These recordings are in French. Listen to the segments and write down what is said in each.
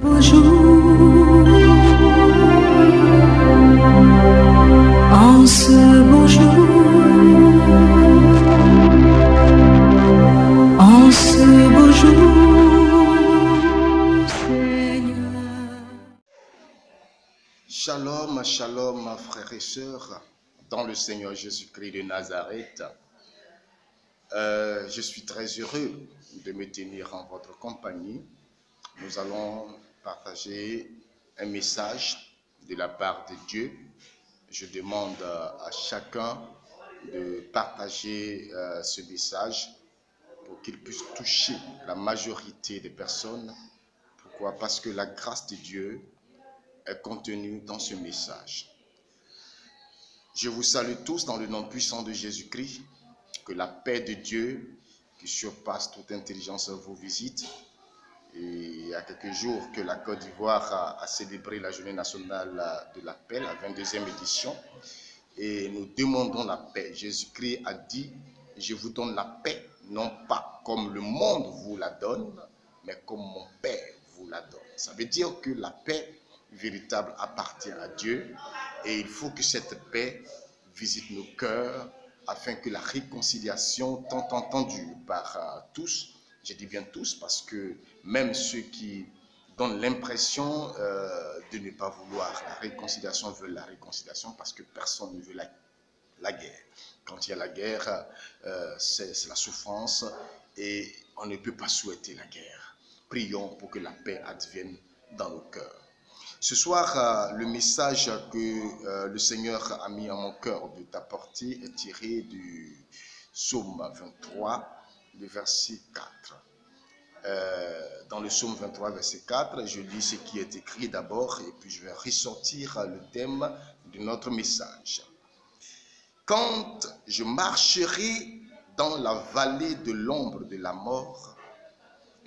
beau jour, en ce beau jour, en ce beau jour, Seigneur. Shalom, shalom, frères et sœurs, dans le Seigneur Jésus-Christ de Nazareth. Je suis très heureux de me tenir en votre compagnie. Nous allons partager un message de la part de Dieu. Je demande à chacun de partager ce message pour qu'il puisse toucher la majorité des personnes. Pourquoi? Parce que la grâce de Dieu est contenue dans ce message. Je vous salue tous dans le nom puissant de Jésus-Christ. Que la paix de Dieu, qui surpasse toute intelligence, vous visite. Et il y a quelques jours que la Côte d'Ivoire a célébré la journée nationale de la paix, la 22e édition. Et nous demandons la paix. Jésus-Christ a dit, je vous donne la paix, non pas comme le monde vous la donne, mais comme mon Père vous la donne. Ça veut dire que la paix véritable appartient à Dieu. Et il faut que cette paix visite nos cœurs, afin que la réconciliation, tant entendue par tous, je dis bien tous, parce que même ceux qui donnent l'impression de ne pas vouloir la réconciliation veulent la réconciliation, parce que personne ne veut la guerre. Quand il y a la guerre, c'est la souffrance et on ne peut pas souhaiter la guerre. Prions pour que la paix advienne dans nos cœurs. Ce soir, le message que le Seigneur a mis à mon cœur de t'apporter est tiré du psaume 23, le verset 4. Dans le psaume 23, verset 4, je lis ce qui est écrit d'abord et puis je vais ressortir le thème de notre message. Quand je marcherai dans la vallée de l'ombre de la mort,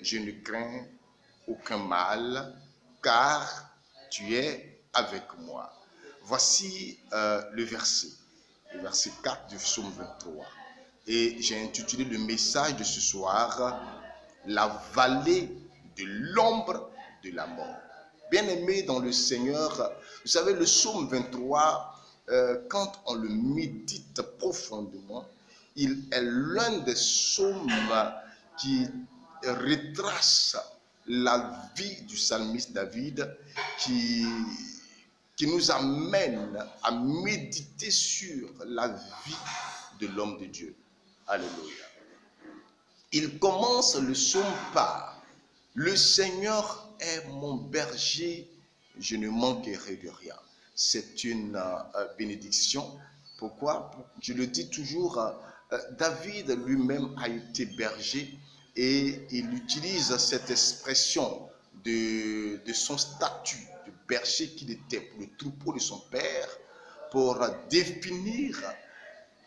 je ne crains aucun mal, car tu es avec moi. Voici le verset 4 du psaume 23. Et j'ai intitulé le message de ce soir, la vallée de l'ombre de la mort. Bien-aimés dans le Seigneur, vous savez, le psaume 23, quand on le médite profondément, il est l'un des psaumes qui retrace la vie du psalmiste David, qui nous amène à méditer sur la vie de l'homme de Dieu. Alléluia. Il commence le psaume par « Le Seigneur est mon berger, je ne manquerai de rien ». C'est une bénédiction. Pourquoi? Je le dis toujours, David lui-même a été berger et il utilise cette expression de son statut de berger qu'il était pour le troupeau de son père pour définir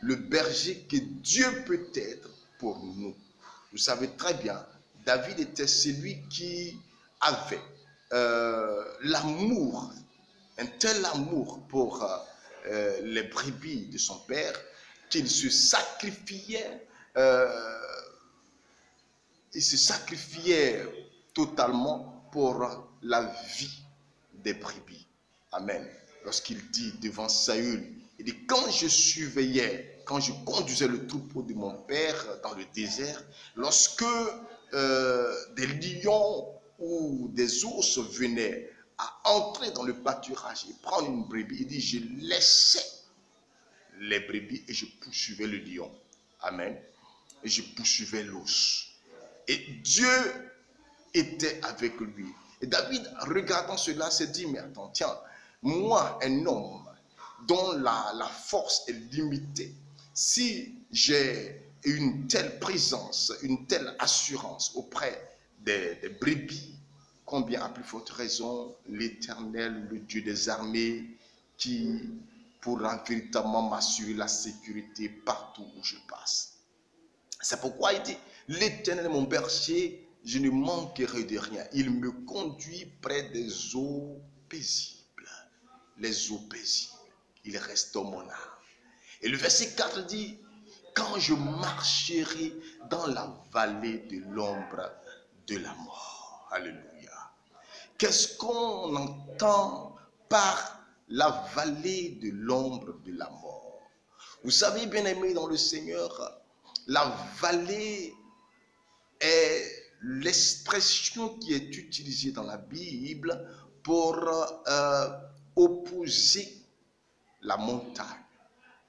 le berger que Dieu peut être pour nous. Vous savez très bien, David était celui qui avait l'amour, un tel amour pour les brebis de son père qu'il se sacrifiait. Il se sacrifiait totalement pour la vie des brebis. Amen. Lorsqu'il dit devant Saül, il dit, quand je surveillais, quand je conduisais le troupeau de mon père dans le désert, lorsque des lions ou des ours venaient à entrer dans le pâturage et prendre une brebis, il dit, je laissais les brebis et je poursuivais le lion. Amen. Et je poursuivais l'ours. Et Dieu était avec lui. Et David, regardant cela, s'est dit, mais attends, tiens, moi, un homme dont la force est limitée, si j'ai une telle présence, une telle assurance auprès des brebis, combien à plus forte raison l'Éternel, le Dieu des armées, qui pourra véritablement m'assurer la sécurité partout où je passe. C'est pourquoi il dit, l'Éternel est mon berger, je ne manquerai de rien. Il me conduit près des eaux paisibles. Les eaux paisibles. Il restaure mon âme. Et le verset 4 dit, quand je marcherai dans la vallée de l'ombre de la mort. Alléluia. Qu'est-ce qu'on entend par la vallée de l'ombre de la mort? Vous savez, bien-aimés dans le Seigneur, la vallée est l'expression qui est utilisée dans la Bible pour opposer la montagne.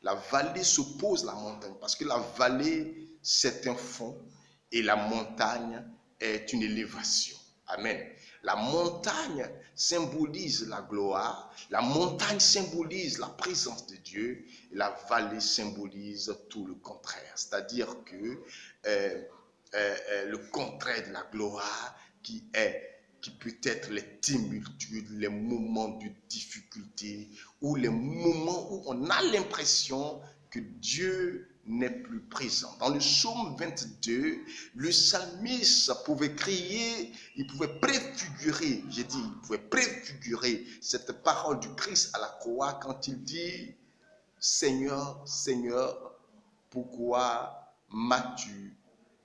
La vallée s'oppose à la montagne parce que la vallée, c'est un fond et la montagne est une élévation. Amen. La montagne symbolise la gloire, la montagne symbolise la présence de Dieu et la vallée symbolise tout le contraire. C'est-à-dire que le contraire de la gloire qui peut être les tumultudes, les moments de difficulté ou les moments où on a l'impression que Dieu n'est plus présent. Dans le psaume 22, le psalmiste pouvait crier, il pouvait préfigurer, il pouvait préfigurer cette parole du Christ à la croix quand il dit « Seigneur, Seigneur, pourquoi m'as-tu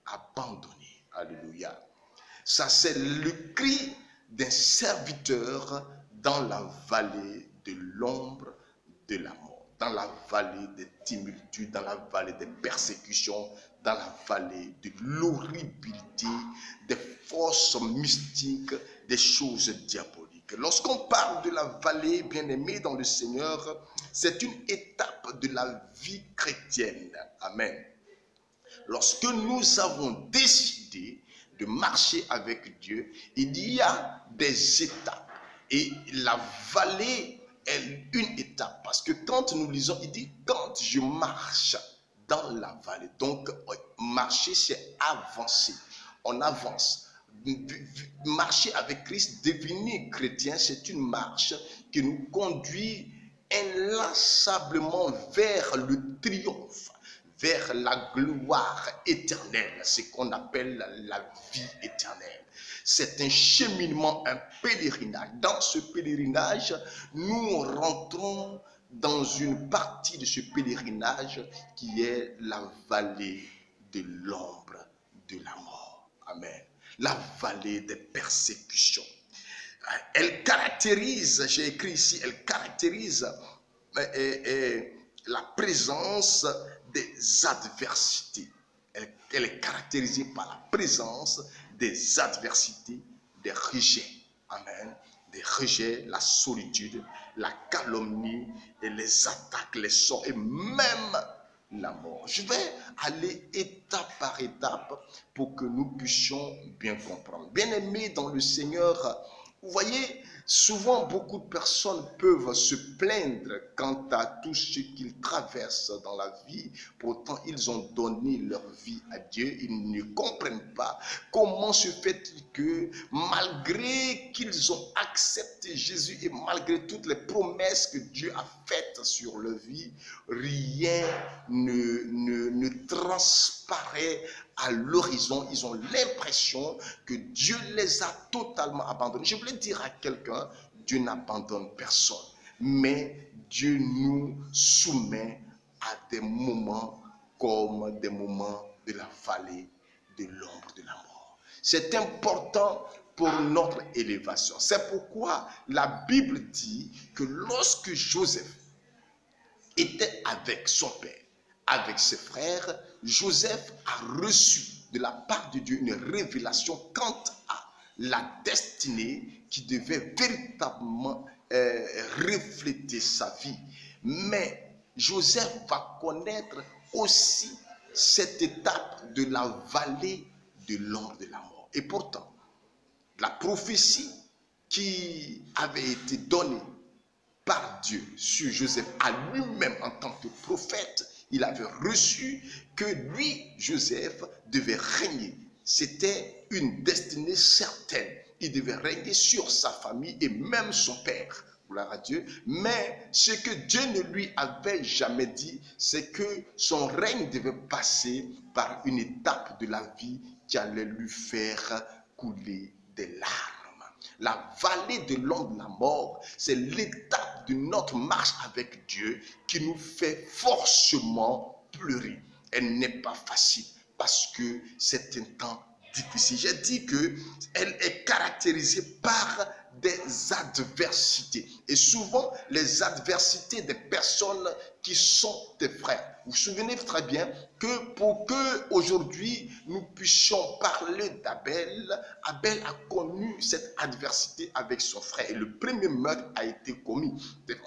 abandonné ?» Alléluia. Ça, c'est le cri d'un serviteur dans la vallée de l'ombre de la mort, dans la vallée des tumultudes, dans la vallée des persécutions, dans la vallée de l'horribilité, des forces mystiques, des choses diaboliques. Lorsqu'on parle de la vallée, bien-aimée dans le Seigneur, c'est une étape de la vie chrétienne. Amen. Lorsque nous avons décidé de marcher avec Dieu, il y a des étapes. Et la vallée est une étape. Parce que quand nous lisons, il dit, quand je marche dans la vallée. Donc, marcher, c'est avancer. On avance. Marcher avec Christ, devenir chrétien, c'est une marche qui nous conduit inlassablement vers le triomphe, vers la gloire éternelle, ce qu'on appelle la vie éternelle. C'est un cheminement, un pèlerinage. Dans ce pèlerinage, nous rentrons dans une partie de ce pèlerinage qui est la vallée de l'ombre de la mort. Amen. La vallée des persécutions. Elle caractérise, j'ai écrit ici, elle caractérise la présence des adversités. Elle est caractérisée par la présence des adversités, des rejets. Amen. Des rejets, la solitude, la calomnie et les attaques, les sorts et même la mort. Je vais aller étape par étape pour que nous puissions bien comprendre. Bien-aimés dans le Seigneur, vous voyez, souvent beaucoup de personnes peuvent se plaindre quant à tout ce qu'ils traversent dans la vie. Pourtant, ils ont donné leur vie à Dieu. Ils ne comprennent pas comment se fait-il que malgré qu'ils ont accepté Jésus et malgré toutes les promesses que Dieu a faites sur leur vie, rien ne transparaît à l'horizon. Ils ont l'impression que Dieu les a totalement abandonnés. Je voulais dire à quelqu'un, Dieu n'abandonne personne, mais Dieu nous soumet à des moments comme des moments de la vallée de l'ombre de la mort. C'est important pour notre élévation. C'est pourquoi la Bible dit que lorsque Joseph était avec son père, avec ses frères, Joseph a reçu de la part de Dieu une révélation quant à la destinée qui devait véritablement refléter sa vie. Mais Joseph va connaître aussi cette étape de la vallée de l'ombre de la mort. Et pourtant, la prophétie qui avait été donnée par Dieu sur Joseph à lui-même en tant que prophète, il avait reçu que lui, Joseph, devait régner. C'était une destinée certaine. Il devait régner sur sa famille et même son père. Gloire à Dieu. Mais ce que Dieu ne lui avait jamais dit, c'est que son règne devait passer par une étape de la vie qui allait lui faire couler des larmes. La vallée de l'ombre de la mort, c'est l'étape de notre marche avec Dieu qui nous fait forcément pleurer. Elle n'est pas facile parce que c'est un temps difficile. J'ai dit qu'elle est caractérisée par des adversités. Et souvent, les adversités des personnes qui sont tes frères. Vous vous souvenez très bien que pour que aujourd'hui nous puissions parler d'Abel, Abel a connu cette adversité avec son frère. Et le premier meurtre a été commis.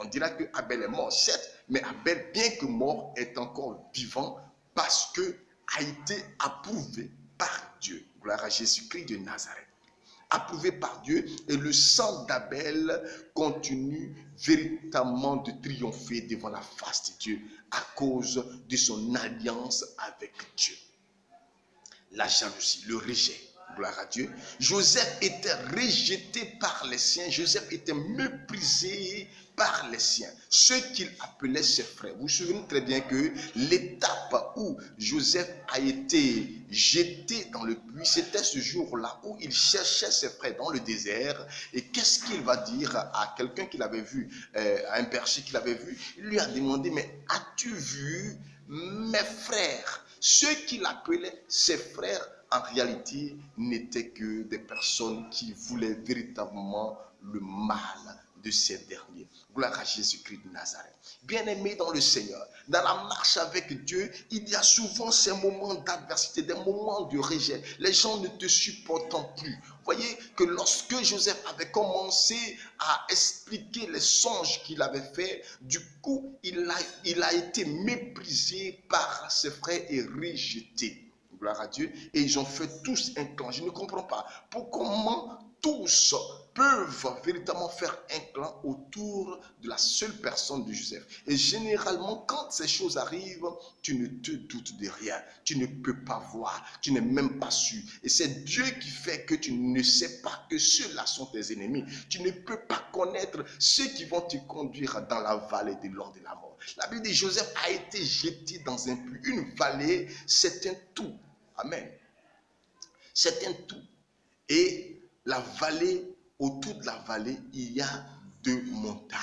On dira que Abel est mort, certes, mais Abel, bien que mort, est encore vivant parce que a été approuvé par Dieu. Gloire à Jésus-Christ de Nazareth. Approuvé par Dieu, et le sang d'Abel continue véritablement de triompher devant la face de Dieu à cause de son alliance avec Dieu. La jalousie, le rejet, gloire à Dieu. Joseph était rejeté par les siens, Joseph était méprisé par les siens, ceux qu'il appelait ses frères. Vous vous souvenez très bien que l'étape où Joseph a été jeté dans le puits, c'était ce jour-là où il cherchait ses frères dans le désert. Et qu'est-ce qu'il va dire à quelqu'un qu'il avait vu, à un berger qu'il avait vu? Il lui a demandé, mais as-tu vu mes frères? Ceux qu'il appelait ses frères, en réalité, n'étaient que des personnes qui voulaient véritablement le mal de ces derniers. Gloire à Jésus-Christ de Nazareth. Bien-aimés dans le Seigneur, dans la marche avec Dieu, il y a souvent ces moments d'adversité, des moments de rejet. Les gens ne te supportent plus. Voyez que lorsque Joseph avait commencé à expliquer les songes qu'il avait faits, du coup, il a été méprisé par ses frères et rejeté. Gloire à Dieu. Et ils ont fait tous un clan. Je ne comprends pas comment tous peuvent véritablement faire un clan autour de la seule personne de Joseph. Et généralement, quand ces choses arrivent, tu ne te doutes de rien. Tu ne peux pas voir. Tu n'es même pas sûr. Et c'est Dieu qui fait que tu ne sais pas que ceux-là sont tes ennemis. Tu ne peux pas connaître ceux qui vont te conduire dans la vallée de l'ombre de la mort. La Bible dit Joseph a été jeté dans un puits. Une vallée, c'est un tout. Amen. C'est un tout. Et la vallée, autour de la vallée, il y a deux montagnes.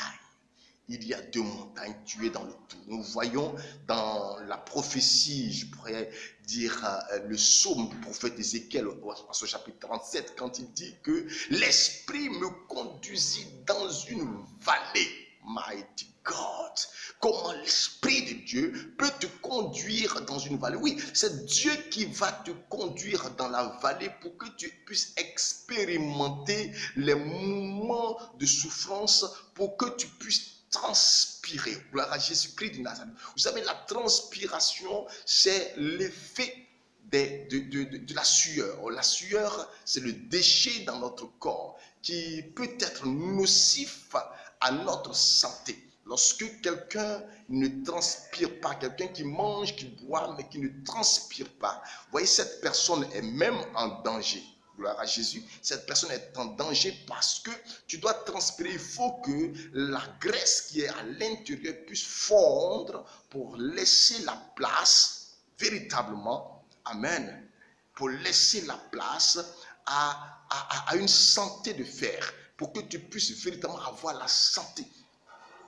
Il y a deux montagnes tuées dans le tout. Nous voyons dans la prophétie, je pourrais dire le psaume du prophète Ézéchiel au chapitre 37, quand il dit que l'Esprit me conduisit dans une vallée. Mighty God, comment l'Esprit de Dieu peut te conduire dans une vallée. Oui, c'est Dieu qui va te conduire dans la vallée pour que tu puisses expérimenter les moments de souffrance, pour que tu puisses transpirer. Gloire à Jésus-Christ de Nazareth. Vous savez, la transpiration, c'est l'effet de la sueur. La sueur, c'est le déchet dans notre corps qui peut être nocif à notre santé. Lorsque quelqu'un ne transpire pas, quelqu'un qui mange, qui boit, mais qui ne transpire pas, vous voyez, cette personne est même en danger. Gloire à Jésus. Cette personne est en danger parce que tu dois transpirer. Il faut que la graisse qui est à l'intérieur puisse fondre pour laisser la place, véritablement, amen, pour laisser la place à une santé de fer, pour que tu puisses véritablement avoir la santé.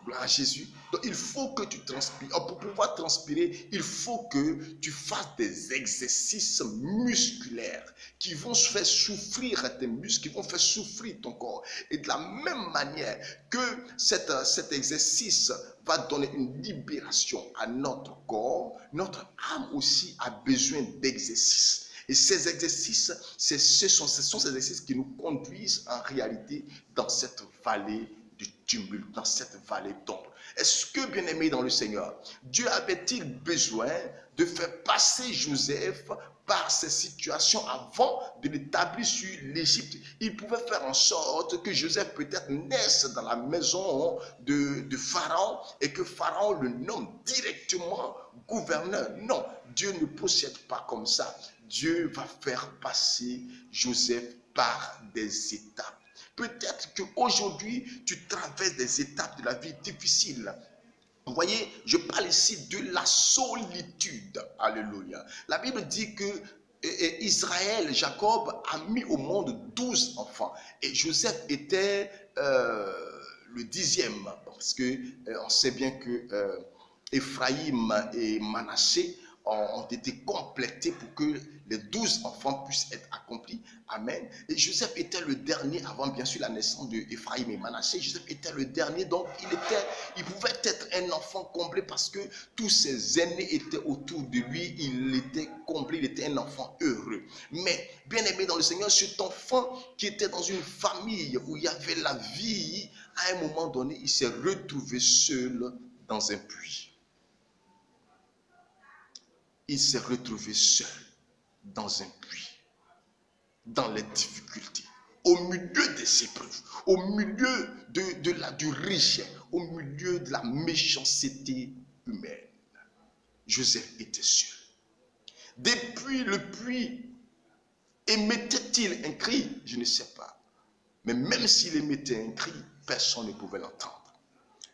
Gloire à Jésus. Donc il faut que tu transpires. Pour pouvoir transpirer, il faut que tu fasses des exercices musculaires qui vont faire souffrir tes muscles, qui vont faire souffrir ton corps. Et de la même manière que cet exercice va donner une libération à notre corps, notre âme aussi a besoin d'exercices. Et ces exercices, ce sont ces exercices qui nous conduisent en réalité dans cette vallée du tumulte, dans cette vallée d'ombre. Est-ce que, bien-aimé dans le Seigneur, Dieu avait-il besoin de faire passer Joseph par ces situations avant de l'établir sur l'Égypte? Il pouvait faire en sorte que Joseph peut-être naisse dans la maison de Pharaon et que Pharaon le nomme directement gouverneur. Non, Dieu ne procède pas comme ça. Dieu va faire passer Joseph par des étapes. Peut-être qu'aujourd'hui, tu traverses des étapes de la vie difficiles. Vous voyez, je parle ici de la solitude. Alléluia. La Bible dit que Israël, Jacob, a mis au monde 12 enfants. Et Joseph était le 10e. Parce qu'on sait bien que Ephraïm et Manassé ont été complétés pour que les 12 enfants puissent être accomplis. Amen. Et Joseph était le dernier avant, bien sûr, la naissance d'Ephraïm et Manassé. Joseph était le dernier, donc il pouvait être un enfant comblé parce que tous ses aînés étaient autour de lui. Il était comblé, il était un enfant heureux. Mais, bien aimé dans le Seigneur, cet enfant qui était dans une famille où il y avait la vie, à un moment donné, il s'est retrouvé seul dans un puits. Il s'est retrouvé seul dans un puits, dans les difficultés, au milieu des épreuves, au milieu du riche, au milieu de la méchanceté humaine. Joseph était seul. Depuis le puits, émettait-il un cri? Je ne sais pas. Mais même s'il émettait un cri, personne ne pouvait l'entendre.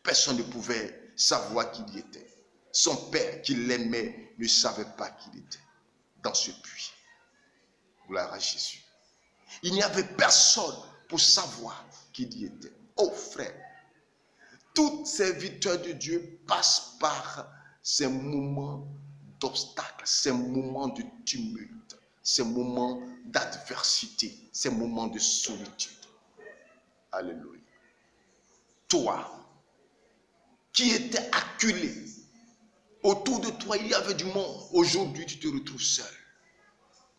Personne ne pouvait savoir qui il était. Son père qui l'aimait ne savait pas qui il était dans ce puits. Gloire à Jésus. Il n'y avait personne pour savoir qui il était. Oh frère, toutes ces victoires de Dieu passent par ces moments d'obstacles, ces moments de tumulte, ces moments d'adversité, ces moments de solitude. Alléluia. Toi, qui étais acculé, autour de toi, il y avait du monde. Aujourd'hui, tu te retrouves seul.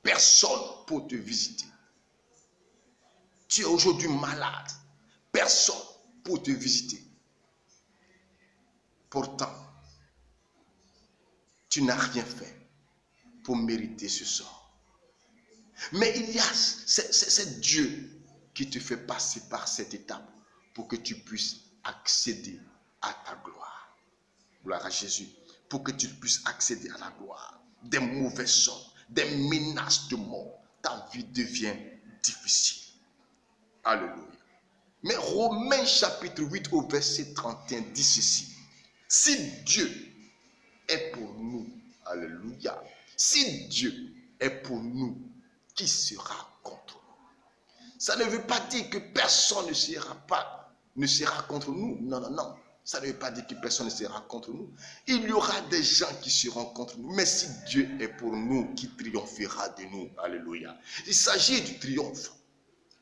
Personne pour te visiter. Tu es aujourd'hui malade. Personne pour te visiter. Pourtant, tu n'as rien fait pour mériter ce sort. Mais il y a, c'est Dieu qui te fait passer par cette étape pour que tu puisses accéder à ta gloire. Gloire à Jésus. Pour que tu puisses accéder à la gloire. Des mauvais sorts, des menaces de mort, ta vie devient difficile. Alléluia. Mais Romains chapitre 8 au verset 31 dit ceci. Si Dieu est pour nous, alléluia. Si Dieu est pour nous, qui sera contre nous? Ça ne veut pas dire que personne ne sera contre nous. Non, non, non. Ça ne veut pas dire que personne ne sera contre nous. Il y aura des gens qui seront contre nous. Mais si Dieu est pour nous, qui triomphera de nous? Alléluia. Il s'agit du triomphe.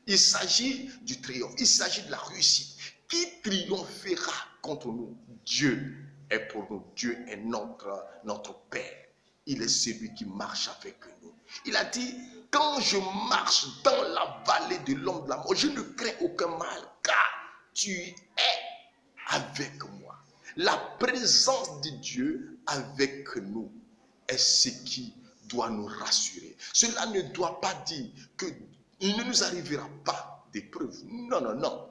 Il s'agit du triomphe. Il s'agit de la réussite. Qui triomphera contre nous? Dieu est pour nous. Dieu est notre Père. Il est celui qui marche avec nous. Il a dit, quand je marche dans la vallée de l'ombre de la mort, je ne crains aucun mal, car tu es avec moi. La présence de Dieu avec nous est ce qui doit nous rassurer. Cela ne doit pas dire qu'il ne nous arrivera pas d'épreuves. Non, non, non.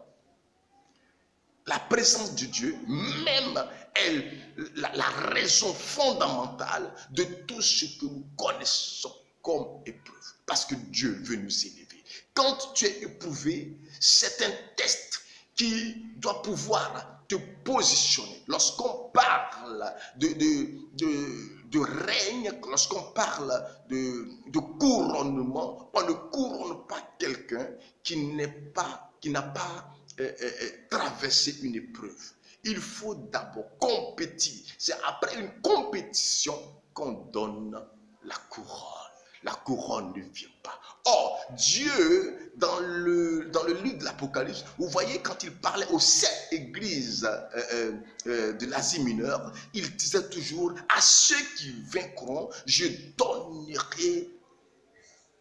La présence de Dieu, même est la raison fondamentale de tout ce que nous connaissons comme épreuve. Parce que Dieu veut nous élever. Quand tu es éprouvé, c'est un test qui doit pouvoir te positionner. Lorsqu'on parle de règne, lorsqu'on parle de couronnement, on ne couronne pas quelqu'un qui n'a pas traversé une épreuve. Il faut d'abord compétir. C'est après une compétition qu'on donne la couronne. La couronne ne vient pas. Or, Dieu, dans le livre de l'Apocalypse, vous voyez quand il parlait aux 7 églises de l'Asie mineure, il disait toujours, à ceux qui vaincront, je donnerai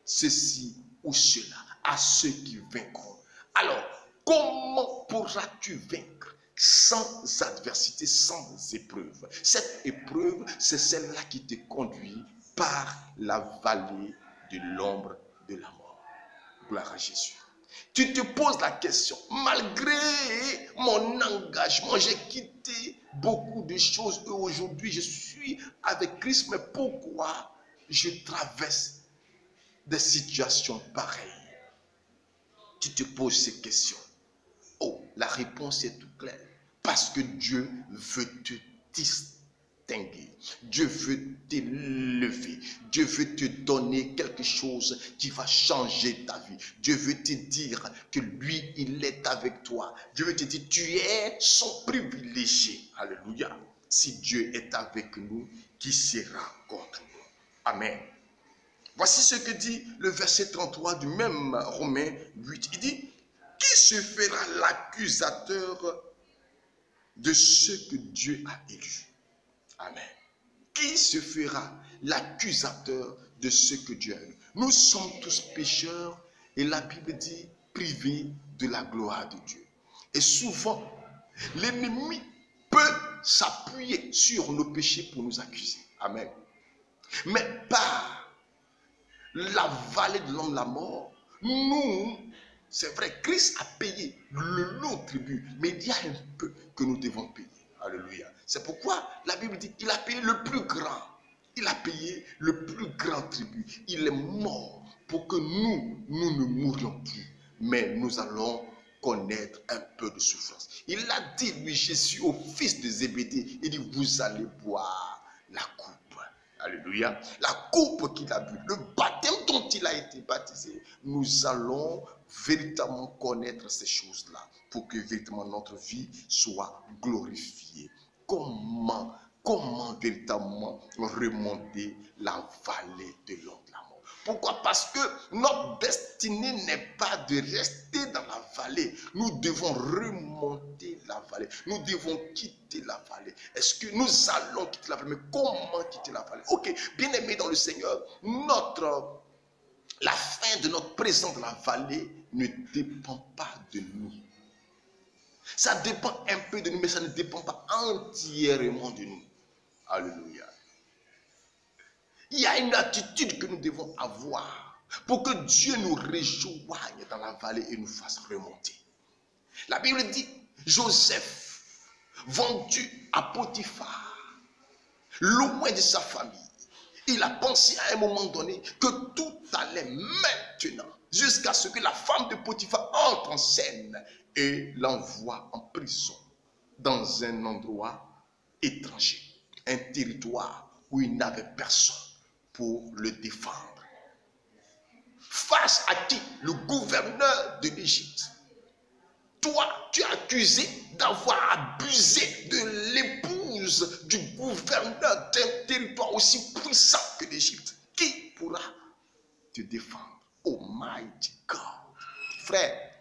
ceci ou cela. À ceux qui vaincront. Alors, comment pourras-tu vaincre sans adversité, sans épreuve? Cette épreuve, c'est celle-là qui te conduit par la vallée de l'ombre de la mort. Gloire à Jésus. Tu te poses la question, malgré mon engagement, j'ai quitté beaucoup de choses et aujourd'hui je suis avec Christ, mais pourquoi je traverse des situations pareilles? Tu te poses ces questions. Oh, la réponse est toute claire. Parce que Dieu veut te distinguer. Dieu veut t'élever. Dieu veut te donner quelque chose qui va changer ta vie. Dieu veut te dire que lui, il est avec toi. Dieu veut te dire, tu es son privilégié. Alléluia. Si Dieu est avec nous, qui sera contre nous? Amen. Voici ce que dit le verset 33 du même Romains 8. Il dit, qui se fera l'accusateur de ce que Dieu a élu? Amen. Qui se fera l'accusateur de ce que Dieu a élu? Nous sommes tous pécheurs et la Bible dit privés de la gloire de Dieu. Et souvent, l'ennemi peut s'appuyer sur nos péchés pour nous accuser. Amen. Mais par la vallée de l'homme de la mort, nous, c'est vrai, Christ a payé le lot tribut, mais il y a un peu que nous devons payer. Alléluia. C'est pourquoi la Bible dit qu'il a payé le plus grand. Il a payé le plus grand tribut. Il est mort pour que nous ne mourions plus. Mais nous allons connaître un peu de souffrance. Il a dit, lui, Jésus, au fils de Zébédée, il dit, vous allez boire la coupe. Alléluia. La coupe qu'il a bu, le baptême dont il a été baptisé, nous allons véritablement connaître ces choses-là pour que véritablement notre vie soit glorifiée. Comment véritablement remonter la vallée de l'homme de la mort? Pourquoi? Parce que notre destinée n'est pas de rester dans la vallée. Nous devons remonter la vallée. Nous devons quitter la vallée. Est-ce que nous allons quitter la vallée? Mais comment quitter la vallée? Ok, bien aimé dans le Seigneur, la fin de notre présence dans la vallée ne dépend pas de nous. Ça dépend un peu de nous, mais ça ne dépend pas entièrement de nous. Alléluia. Il y a une attitude que nous devons avoir pour que Dieu nous rejoigne dans la vallée et nous fasse remonter. La Bible dit, Joseph, vendu à Potiphar, loin de sa famille, il a pensé à un moment donné que tout allait maintenant, jusqu'à ce que la femme de Potiphar entre en scène et l'envoie en prison dans un endroit étranger, un territoire où il n'avait personne pour le défendre. Face à qui? Le gouverneur de l'Égypte. Toi, tu es accusé d'avoir abusé de l'épouse du gouverneur d'un territoire aussi puissant que l'Égypte. Qui pourra te défendre? Oh mighty God. Frère,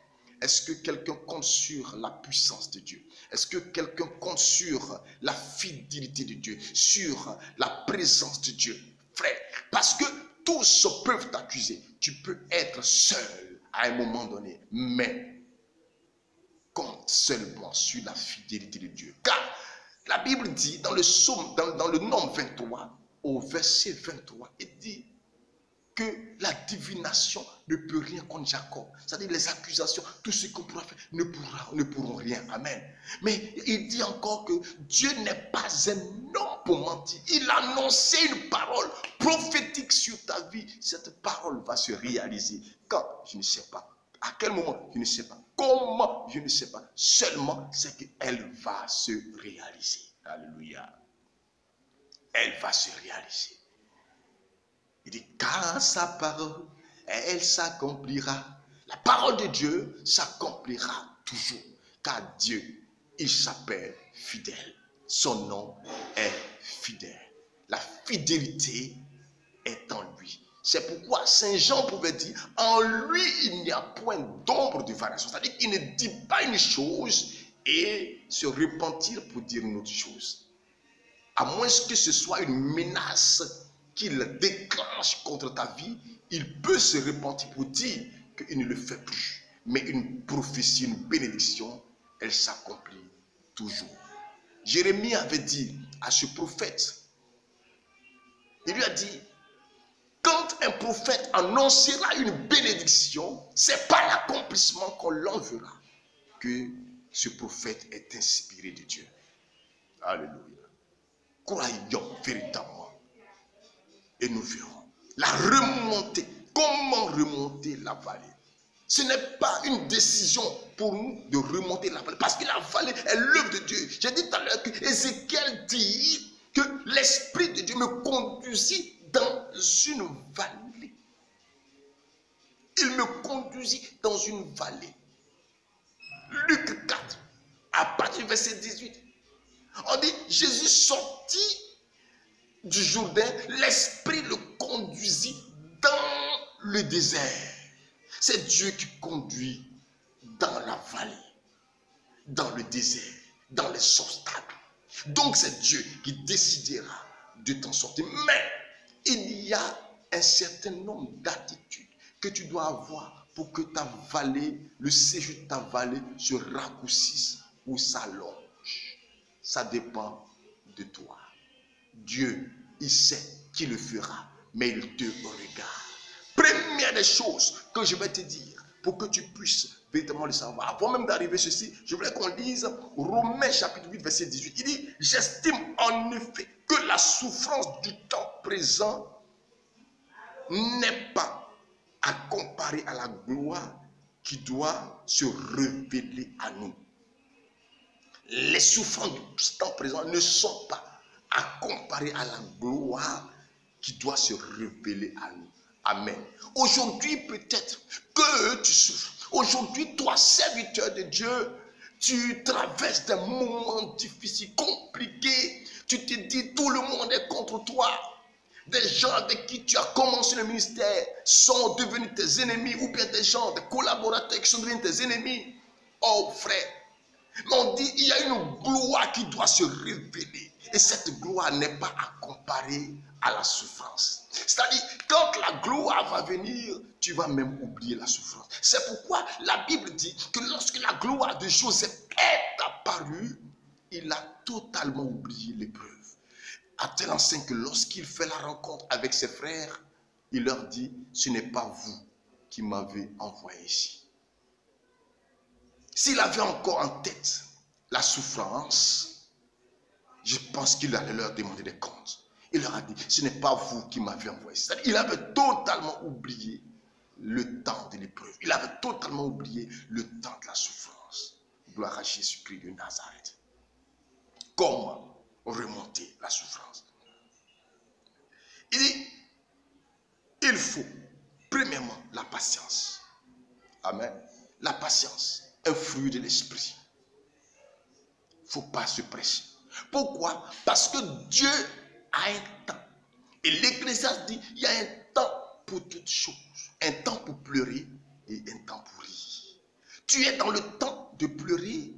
est-ce que quelqu'un compte sur la puissance de Dieu? Est-ce que quelqu'un compte sur la fidélité de Dieu, sur la présence de Dieu? Frère, parce que tous peuvent t'accuser. Tu peux être seul à un moment donné, mais compte seulement sur la fidélité de Dieu. Car la Bible dit dans le psaume, dans le Nombre 23, au verset 23, il dit que la divination ne peut rien contre Jacob. C'est-à-dire les accusations, tout ce qu'on pourra faire ne pourront rien. Amen. Mais il dit encore que Dieu n'est pas un homme pour mentir. Il a annoncé une parole prophétique sur ta vie. Cette parole va se réaliser. Quand? Je ne sais pas. À quel moment? Je ne sais pas. Comment? Je ne sais pas. Seulement, c'est qu'elle va se réaliser. Alléluia. Elle va se réaliser. Il dit, car sa parole, elle s'accomplira. La parole de Dieu s'accomplira toujours. Car Dieu, il s'appelle fidèle. Son nom est fidèle. La fidélité est en lui. C'est pourquoi Saint Jean pouvait dire, en lui, il n'y a point d'ombre de variation. C'est-à-dire qu'il ne dit pas une chose et se repentir pour dire une autre chose. À moins que ce soit une menace qu'il déclenche contre ta vie, il peut se repentir pour dire qu'il ne le fait plus. Mais une prophétie, une bénédiction, elle s'accomplit toujours. Jérémie avait dit à ce prophète, il lui a dit, quand un prophète annoncera une bénédiction, c'est par l'accomplissement qu'on l'enverra que ce prophète est inspiré de Dieu. Alléluia. Croyons véritablement. Et nous verrons la remontée. Comment remonter la vallée? Ce n'est pas une décision pour nous de remonter la vallée. Parce que la vallée est l'œuvre de Dieu. J'ai dit tout à l'heure que Ézéchiel dit que l'Esprit de Dieu me conduisit dans une vallée. Il me conduisit dans une vallée. Luc 4, à partir du verset 18. On dit, Jésus sortit du Jourdain, l'Esprit le conduisit dans le désert. C'est Dieu qui conduit dans la vallée, dans le désert, dans les obstacles. Donc c'est Dieu qui décidera de t'en sortir. Mais il y a un certain nombre d'attitudes que tu dois avoir pour que ta vallée, le séjour de ta vallée se raccourcisse ou s'allonge. Ça dépend de toi. Dieu, il sait qui le fera, mais il te regarde. Première des choses que je vais te dire, pour que tu puisses véritablement le savoir. Avant même d'arriver ceci, je voulais qu'on lise Romains chapitre 8, verset 18. Il dit, j'estime en effet que la souffrance du temps présent n'est pas à comparer à la gloire qui doit se révéler à nous. Les souffrances du temps présent ne sont pas à comparer à la gloire qui doit se révéler à nous. Amen. Aujourd'hui, peut-être que tu souffres. Aujourd'hui, toi, serviteur de Dieu, tu traverses des moments difficiles, compliqués. Tu te dis, tout le monde est contre toi. Des gens avec qui tu as commencé le ministère sont devenus tes ennemis, ou bien des gens, des collaborateurs qui sont devenus tes ennemis. Oh frère, mais on dit, il y a une gloire qui doit se révéler. Et cette gloire n'est pas à comparer à la souffrance. C'est-à-dire, quand la gloire va venir, tu vas même oublier la souffrance. C'est pourquoi la Bible dit que lorsque la gloire de Joseph est apparue, il a totalement oublié l'épreuve. À tel enseigne que lorsqu'il fait la rencontre avec ses frères, il leur dit, ce n'est pas vous qui m'avez envoyé ici. S'il avait encore en tête la souffrance, je pense qu'il allait leur demander des comptes. Il leur a dit, ce n'est pas vous qui m'avez envoyé. C'est-à-dire, il avait totalement oublié le temps de l'épreuve. Il avait totalement oublié le temps de la souffrance. Gloire à Jésus-Christ de Nazareth. Comment remonter la souffrance? Il dit, il faut, premièrement, la patience. Amen. La patience, un fruit de l'esprit. Il ne faut pas se presser. Pourquoi? Parce que Dieu a un temps. Et l'Ecclésiaste dit, il y a un temps pour toutes choses. Un temps pour pleurer et un temps pour rire. Tu es dans le temps de pleurer.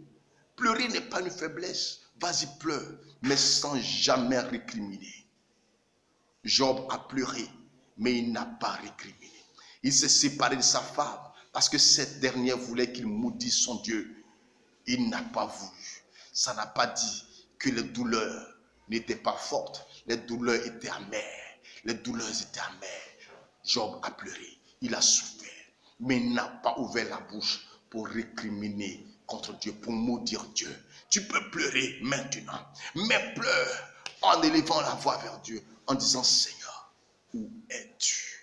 Pleurer n'est pas une faiblesse. Vas-y, pleure, mais sans jamais récriminer. Job a pleuré, mais il n'a pas récriminé. Il s'est séparé de sa femme parce que cette dernière voulait qu'il maudisse son Dieu. Il n'a pas voulu. Ça n'a pas dit que les douleurs n'étaient pas fortes. Les douleurs étaient amères. Les douleurs étaient amères. Job a pleuré. Il a souffert. Mais il n'a pas ouvert la bouche pour récriminer contre Dieu, pour maudire Dieu. Tu peux pleurer maintenant. Mais pleure en élevant la voix vers Dieu. En disant, Seigneur, où es-tu?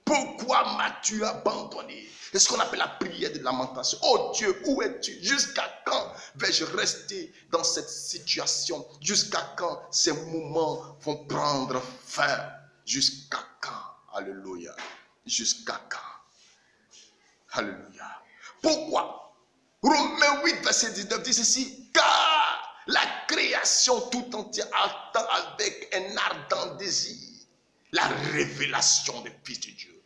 Pourquoi m'as-tu abandonné? C'est ce qu'on appelle la prière de lamentation. Oh Dieu, où es-tu? Jusqu'à quand vais-je rester dans cette situation? Jusqu'à quand ces moments vont prendre fin? Jusqu'à quand? Alléluia. Jusqu'à quand? Alléluia. Pourquoi? Romains 8, verset 19 dit ceci. Car la création tout entière attend avec un ardent désir la révélation des fils de Dieu.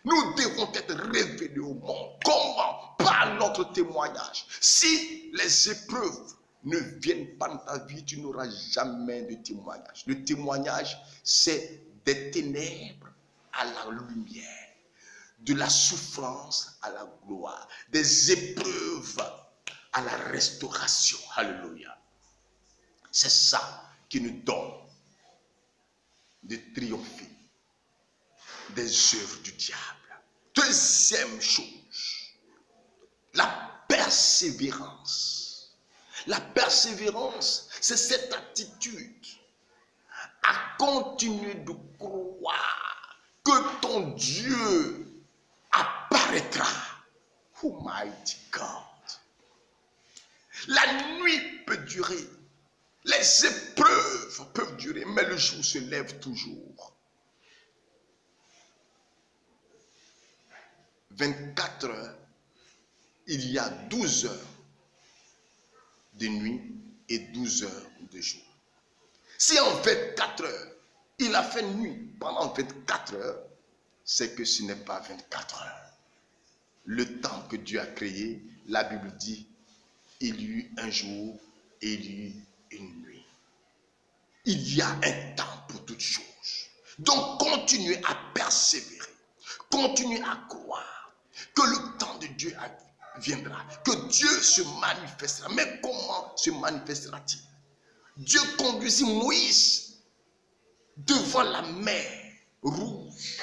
Nous devons être révélés au monde. Comment? Par notre témoignage. Si les épreuves ne viennent pas dans ta vie, tu n'auras jamais de témoignage. Le témoignage, c'est des ténèbres à la lumière, de la souffrance à la gloire, des épreuves à la restauration. Alléluia. C'est ça qui nous donne de triompher des œuvres du diable. Deuxième chose, la persévérance. La persévérance, c'est cette attitude à continuer de croire que ton Dieu apparaîtra. Oh mighty God. La nuit peut durer, les épreuves peuvent durer, mais le jour se lève toujours. 24 heures, il y a 12 heures de nuit et 12 heures de jour. Si en 24 heures, il a fait nuit pendant 24 heures, c'est que ce n'est pas 24 heures. Le temps que Dieu a créé, la Bible dit, il y eut un jour et il y eut une nuit. Il y a un temps pour toutes choses. Donc continuez à persévérer, continuez à croire que le temps de Dieu viendra, que Dieu se manifestera. Mais comment se manifestera-t-il? Dieu conduisit Moïse devant la mer rouge.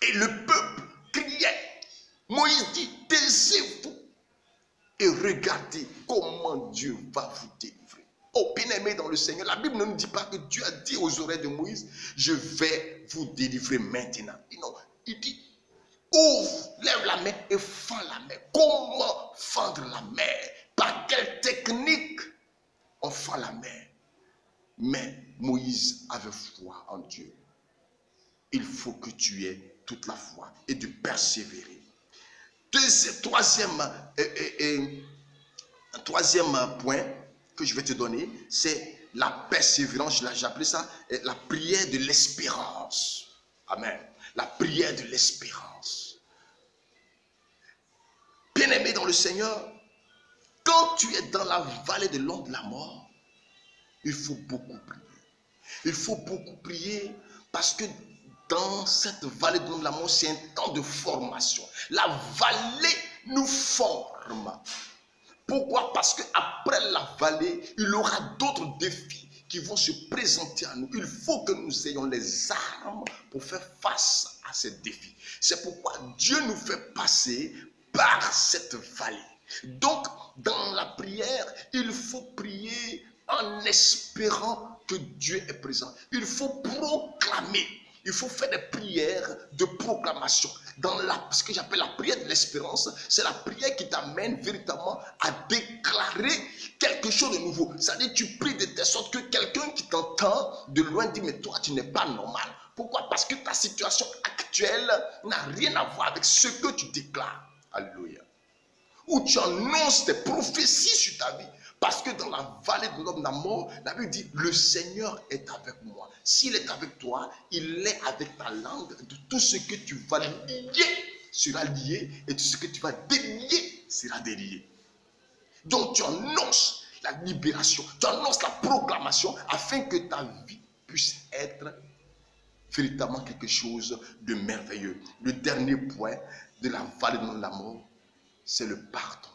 Et le peuple criait. Moïse dit, taisez-vous et regardez comment Dieu va vous délivrer. Oh, bien-aimé dans le Seigneur, la Bible ne nous dit pas que Dieu a dit aux oreilles de Moïse, je vais vous délivrer maintenant. Non, il dit, ouvre, lève la main et fends la main. Comment fendre la main? Par quelle technique on fend la main? Mais Moïse avait foi en Dieu. Il faut que tu aies toute la foi et de persévérer. Troisième point que je vais te donner, c'est la persévérance. J'ai appelé ça la prière de l'espérance. Amen. La prière de l'espérance. Bien-aimé dans le Seigneur, quand tu es dans la vallée de l'ombre de la mort, il faut beaucoup prier. Il faut beaucoup prier parce que dans cette vallée de l'ombre de la mort, c'est un temps de formation. La vallée nous forme. Pourquoi? Parce qu'après la vallée, il y aura d'autres défis qui vont se présenter à nous. Il faut que nous ayons les armes pour faire face à ces défis. C'est pourquoi Dieu nous fait passer par cette vallée. Donc, dans la prière, il faut prier en espérant que Dieu est présent. Il faut proclamer. Il faut faire des prières de proclamation. Dans ce que j'appelle la prière de l'espérance, c'est la prière qui t'amène véritablement à déclarer quelque chose de nouveau. C'est-à-dire tu pries de telle sorte que quelqu'un qui t'entend de loin dit, mais toi tu n'es pas normal. Pourquoi? Parce que ta situation actuelle n'a rien à voir avec ce que tu déclares. Alléluia. Ou tu annonces des prophéties sur ta vie. Parce que dans la vallée de l'homme de la mort, la Bible dit, le Seigneur est avec moi. S'il est avec toi, il est avec ta langue. De tout ce que tu vas lier sera lié, et tout ce que tu vas délier sera délié. Donc tu annonces la libération, tu annonces la proclamation, afin que ta vie puisse être véritablement quelque chose de merveilleux. Le dernier point de la vallée de la mort, c'est le pardon.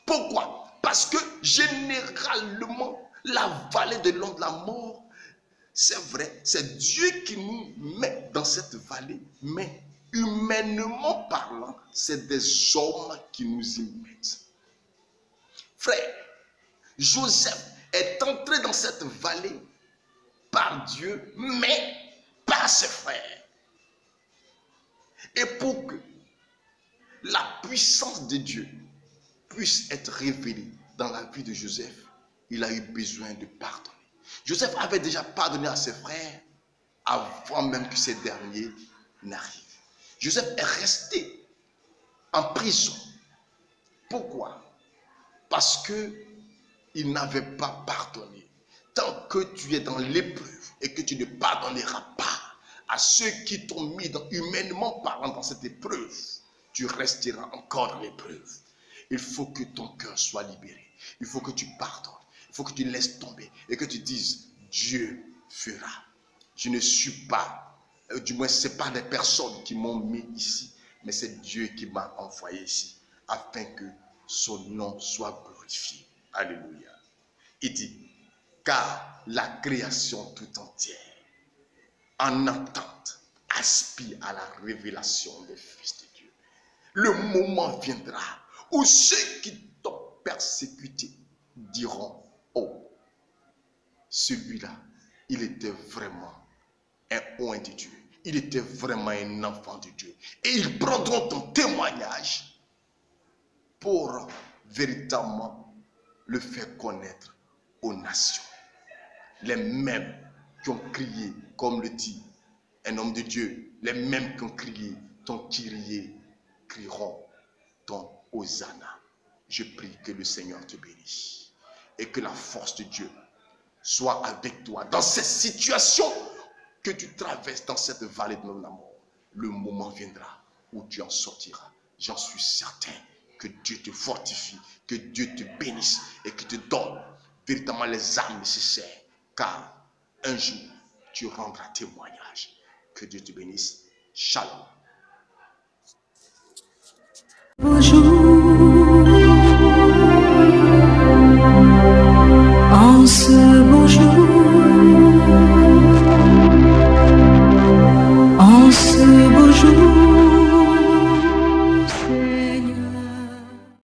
Pourquoi? Parce que généralement, la vallée de l'ombre de la mort, c'est vrai, c'est Dieu qui nous met dans cette vallée, mais humainement parlant, c'est des hommes qui nous y mettent. Frère, Joseph est entré dans cette vallée par Dieu, mais par ses frères. Et pour que la puissance de Dieu puisse être révélée dans la vie de Joseph, il a eu besoin de pardonner. Joseph avait déjà pardonné à ses frères avant même que ces derniers n'arrivent. Joseph est resté en prison. Pourquoi? Parce qu'il n'avait pas pardonné. Tant que tu es dans l'épreuve et que tu ne pardonneras pas à ceux qui t'ont mis humainement parlant dans cette épreuve, tu resteras encore dans l'épreuve. Il faut que ton cœur soit libéré. Il faut que tu pardonnes. Il faut que tu laisses tomber et que tu dises, Dieu fera. Je ne suis pas, du moins ce n'est pas des personnes qui m'ont mis ici, mais c'est Dieu qui m'a envoyé ici, afin que son nom soit glorifié. Alléluia. Il dit, car la création tout entière, en attente, aspire à la révélation des fils de Dieu. Le moment viendra où ceux qui t'ont persécuté diront, oh, celui-là, il était vraiment un oint de Dieu. Il était vraiment un enfant de Dieu. Et ils prendront ton témoignage pour véritablement le faire connaître aux nations. Les mêmes qui ont crié, comme le dit un homme de Dieu, les mêmes qui ont crié ton Kyrie crieront ton Hosanna. Je prie que le Seigneur te bénisse et que la force de Dieu soit avec toi. Dans cette situation que tu traverses, dans cette vallée de la mort, le moment viendra où tu en sortiras. J'en suis certain. Que Dieu te fortifie, que Dieu te bénisse et que te donne véritablement les armes nécessaires. Car un jour, tu rendras témoignage. Que Dieu te bénisse. Shalom. Bonjour.